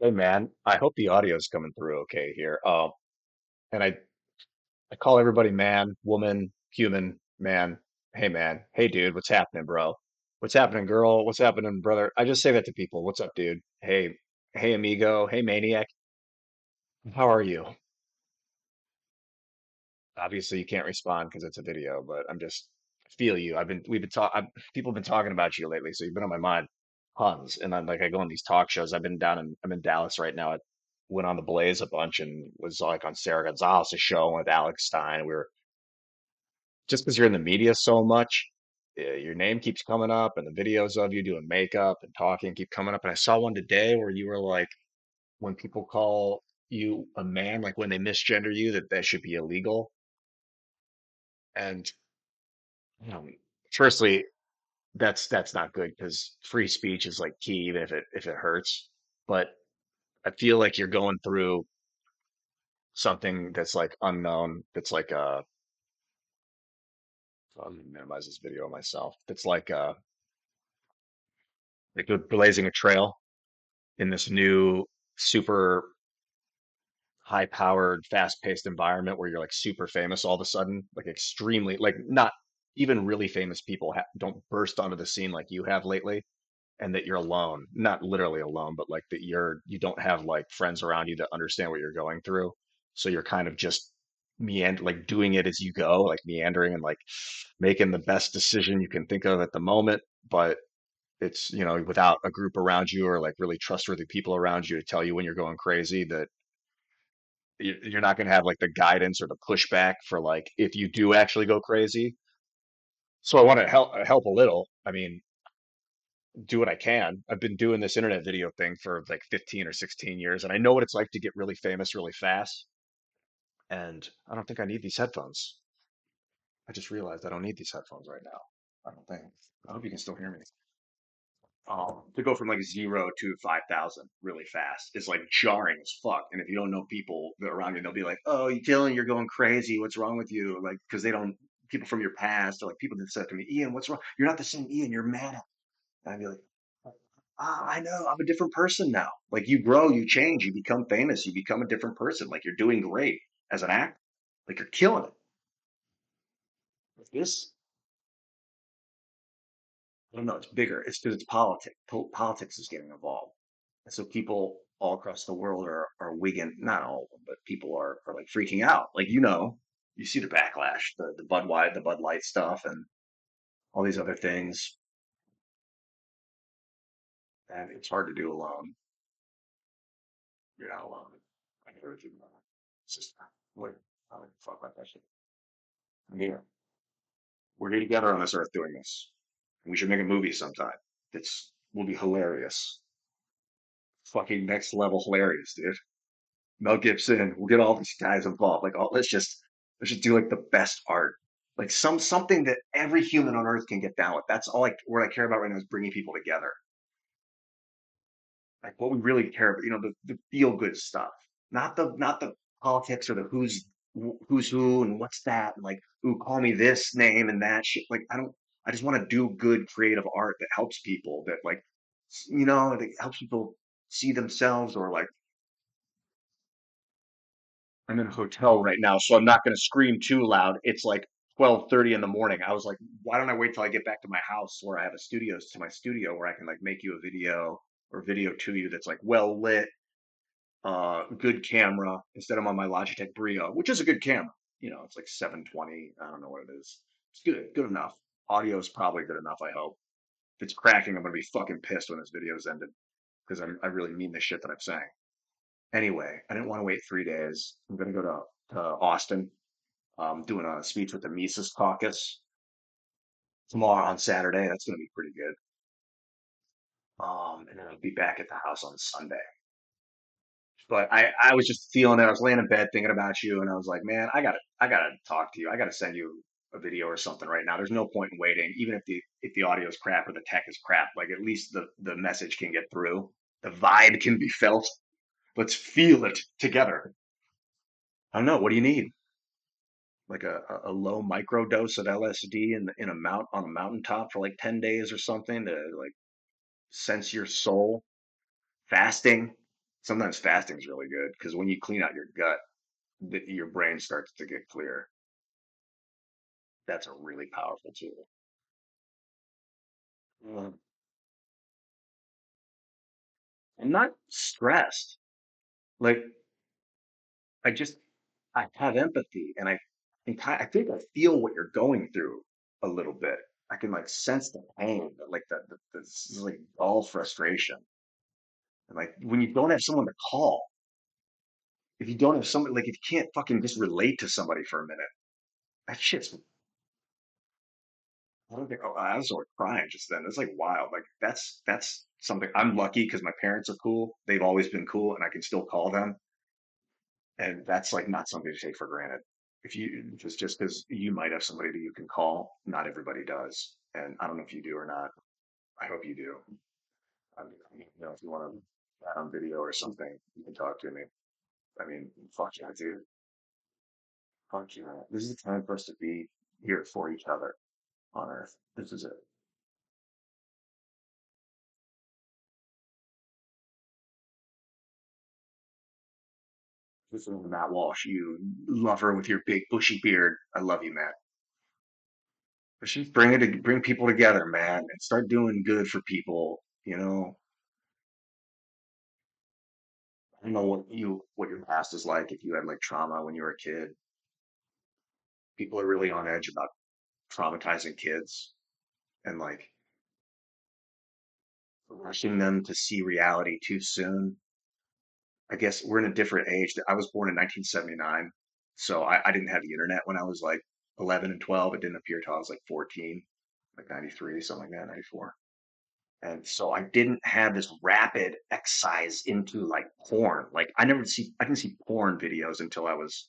Hey man, I hope the audio's coming through okay here. And I call everybody man, woman, human, man. Hey man, hey dude, what's happening, bro? What's happening, girl? What's happening, brother? I just say that to people. What's up, dude? Hey, hey amigo, hey maniac. How are you? Obviously, you can't respond because it's a video, but I feel you. We've been talking. People have been talking about you lately, so you've been on my mind tons. And I'm like, I go on these talk shows. I'm in Dallas right now. I went on the Blaze a bunch and was like on Sarah Gonzalez's show with Alex Stein. We were just because you're in the media so much, your name keeps coming up, and the videos of you doing makeup and talking keep coming up. And I saw one today where you were like, when people call you a man, like when they misgender you, that should be illegal. And Um, firstly, that's not good because free speech is like key, even if it hurts. But I feel like you're going through something that's like unknown. That's like I'm gonna minimize this video of myself. That's like you're blazing a trail in this new super high-powered, fast-paced environment where you're like super famous all of a sudden, like extremely like not even really famous people ha don't burst onto the scene like you have lately and that you're alone, not literally alone, but like that you don't have like friends around you that understand what you're going through. So you're kind of just like doing it as you go, like meandering and like making the best decision you can think of at the moment. But it's, without a group around you or like really trustworthy people around you to tell you when you're going crazy, that you're not going to have like the guidance or the pushback for like if you do actually go crazy. So I want to help a little. I mean, do what I can. I've been doing this internet video thing for like 15 or 16 years, and I know what it's like to get really famous really fast. And I don't think I need these headphones. I just realized I don't need these headphones right now. I don't think. I hope you can still hear me. To go from like 0 to 5,000 really fast is like jarring as fuck. And if you don't know people that are around you, they'll be like, "Oh, you Dylan, you're going crazy. What's wrong with you?" Like, because they don't, people from your past, or like people that said to me, "Ian, what's wrong? You're not the same Ian. You're mad." And I'd be like, I know, I'm a different person now. Like you grow, you change, you become famous, you become a different person. Like you're doing great as an actor. Like you're killing it. Like this, I don't know, it's bigger. It's because it's politics. Politics is getting involved. And so people all across the world are wigging, not all of them, but people are like freaking out. Like, you see the backlash, the Bud Light stuff and all these other things. And it's hard to do alone. You're not alone. I encourage you. It's just, like, I don't fuck about that shit. I'm here. We're here together on this earth doing this. We should make a movie sometime. It's will be hilarious. Fucking next level hilarious, dude. Mel Gibson, we'll get all these guys involved. Like, oh, let's just do like the best art. Like something that every human on earth can get down with. That's all what I care about right now is bringing people together. Like what we really care about, the feel good stuff. Not the politics or the who's who and what's that and like, ooh, call me this name and that shit. Like I just want to do good creative art that helps people that like that helps people see themselves or like I'm in a hotel right now, so I'm not going to scream too loud. It's like 12:30 in the morning. I was like, why don't I wait till I get back to my house where I have my studio where I can like make you a video or video to you that's like well lit, good camera instead I'm on my Logitech Brio, which is a good camera. It's like 720. I don't know what it is. It's good enough. Audio is probably good enough, I hope. If it's cracking, I'm gonna be fucking pissed when this video's ended because I really mean the shit that I'm saying. Anyway, I didn't want to wait 3 days. I'm gonna go to Austin. Doing a speech with the Mises Caucus tomorrow on Saturday. That's gonna be pretty good. And then I'll be back at the house on Sunday. But I was just feeling it. I was laying in bed thinking about you, and I was like, man, I gotta talk to you. I gotta send you a video or something right now. There's no point in waiting, even if the audio is crap or the tech is crap. Like at least the message can get through. The vibe can be felt. Let's feel it together. I don't know. What do you need? Like a low micro dose of LSD in on a mountaintop for like 10 days or something to like sense your soul. Fasting. Sometimes fasting is really good because when you clean out your gut, your brain starts to get clear. That's a really powerful tool. Mm. I'm not stressed. Like I just I have empathy and I think I feel what you're going through a little bit. I can like sense the pain, like this is like all frustration. And like when you don't have someone to call, if you don't have somebody, like if you can't fucking just relate to somebody for a minute, that shit's, I don't think, oh, I was sort of crying just then. It's like wild. Like that's something I'm lucky because my parents are cool. They've always been cool and I can still call them. And that's like not something to take for granted. If you just because you might have somebody that you can call, not everybody does. And I don't know if you do or not. I hope you do. I mean, if you want to chat on video or something, you can talk to me. I mean, fuck yeah, dude. Fuck yeah. This is the time for us to be here for each other on Earth. This is it. This is Matt Walsh, you lover with your big bushy beard. I love you, Matt. Let's just bring people together, man, and start doing good for people. I don't know what your past is like if you had like trauma when you were a kid. People are really on edge about traumatizing kids and like rushing them to see reality too soon. I guess we're in a different age. I was born in 1979, so I didn't have the internet when I was like 11 and 12. It didn't appear till I was like 14, like 93, something like that, 94. And so I didn't have this rapid excise into like porn. Like I didn't see porn videos until I was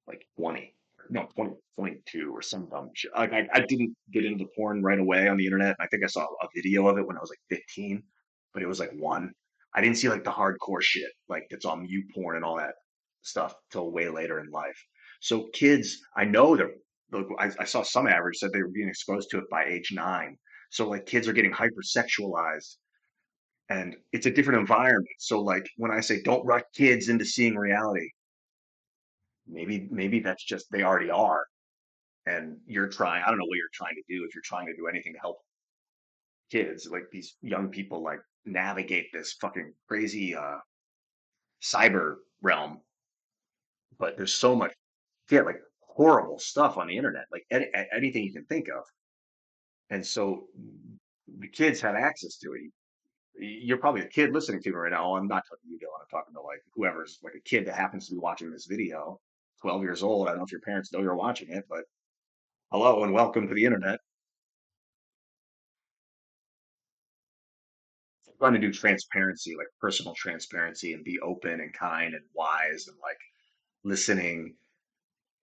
like 20, no, 20, 22 or some dumb shit. Like I didn't get into porn right away on the internet. I think I saw a video of it when I was like 15, but it was like one. I didn't see like the hardcore shit, like that's on mute porn and all that stuff till way later in life. So kids, I know they're, look, I saw some average said they were being exposed to it by age 9. So like kids are getting hypersexualized and it's a different environment. So like when I say don't rush kids into seeing reality, maybe that's just they already are. And you're trying, I don't know what you're trying to do if you're trying to do anything to help kids, like these young people like navigate this fucking crazy cyber realm. But there's so much yeah, like horrible stuff on the internet, like anything you can think of. And so the kids have access to it. You're probably a kid listening to me right now. I'm not talking to you, Dylan. I'm talking to like whoever's like a kid that happens to be watching this video, 12 years old. I don't know if your parents know you're watching it, but hello and welcome to the internet. I'm trying to do transparency, like personal transparency, and be open and kind and wise and like listening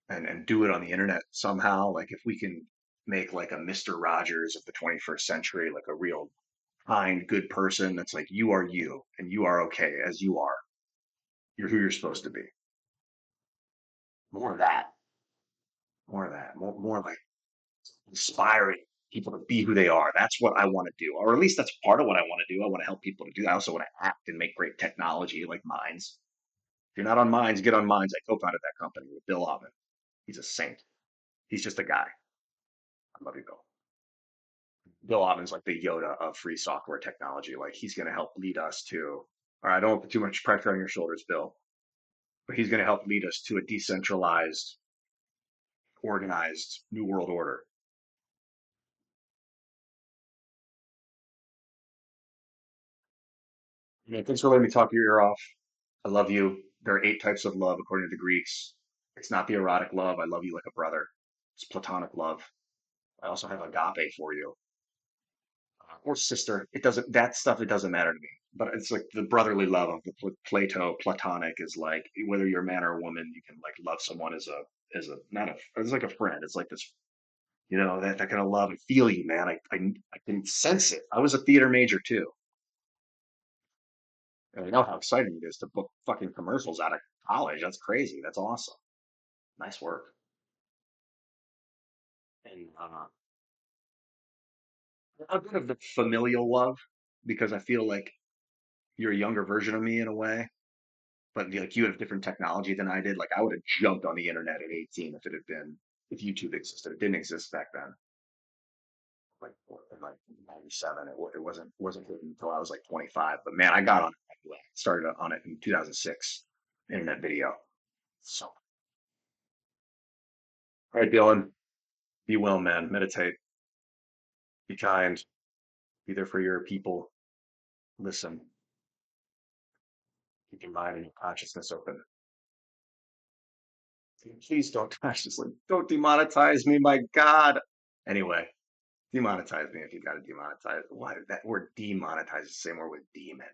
and do it on the internet somehow. Like if we can make like a Mr. Rogers of the 21st century, like a real kind, good person that's like you are you and you are okay as you are. You're who you're supposed to be. More of that. More of that. More like inspiring people to be who they are. That's what I want to do, or at least that's part of what I want to do. I want to help people to do that. I also want to act and make great technology like Minds. If you're not on Minds, get on Minds. I co-founded that company with Bill Ottman. He's a saint. He's just a guy. I love you, Bill. Bill Ottman's like the Yoda of free software technology. Like he's going to help lead us to. All right, I don't put too much pressure on your shoulders, Bill, but he's going to help lead us to a decentralized, organized new world order. Yeah, thanks for letting me talk your ear off. I love you. There are 8 types of love according to the Greeks. It's not the erotic love. I love you like a brother. It's platonic love. I also have agape for you. Or sister. It doesn't, that stuff, it doesn't matter to me. But it's like the brotherly love of the Plato, platonic is like whether you're a man or a woman, you can like love someone as a, not a, it's like a friend. It's like this, that kind of love and feel you, man. I can sense it. I was a theater major too. And I know how exciting it is to book fucking commercials out of college. That's crazy. That's awesome. Nice work. And a bit of the familial love because I feel like you're a younger version of me in a way. but like you have different technology than I did. Like I would have jumped on the internet at 18 if it had been if YouTube existed. It didn't exist back then. Like in like 97, it wasn't hitting until I was like 25. But man, I got on it. Started on it in 2006. Internet video. So, all right, Dylan, be well, man. Meditate. Be kind. Be there for your people. Listen. Keep your mind and your consciousness open. Please don't consciously. Don't demonetize me, my God. Anyway, demonetize me if you got to demonetize. Why that word demonetize is the same word with demon.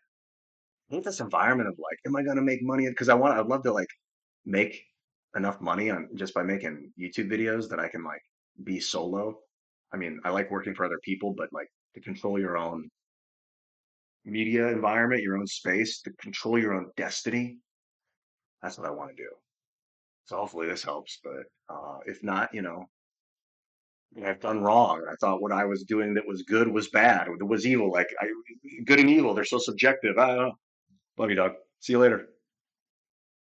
I hate this environment of like, am I gonna make money? Because I'd love to like make enough money on just by making YouTube videos that I can like be solo. I mean, I like working for other people, but like to control your own media environment, your own space, to control your own destiny, that's what I want to do. So hopefully this helps, but if not, I've done wrong. I thought what I was doing that was good was bad, or that was evil. Good and evil, they're so subjective. I don't know. Love you, dog. See you later.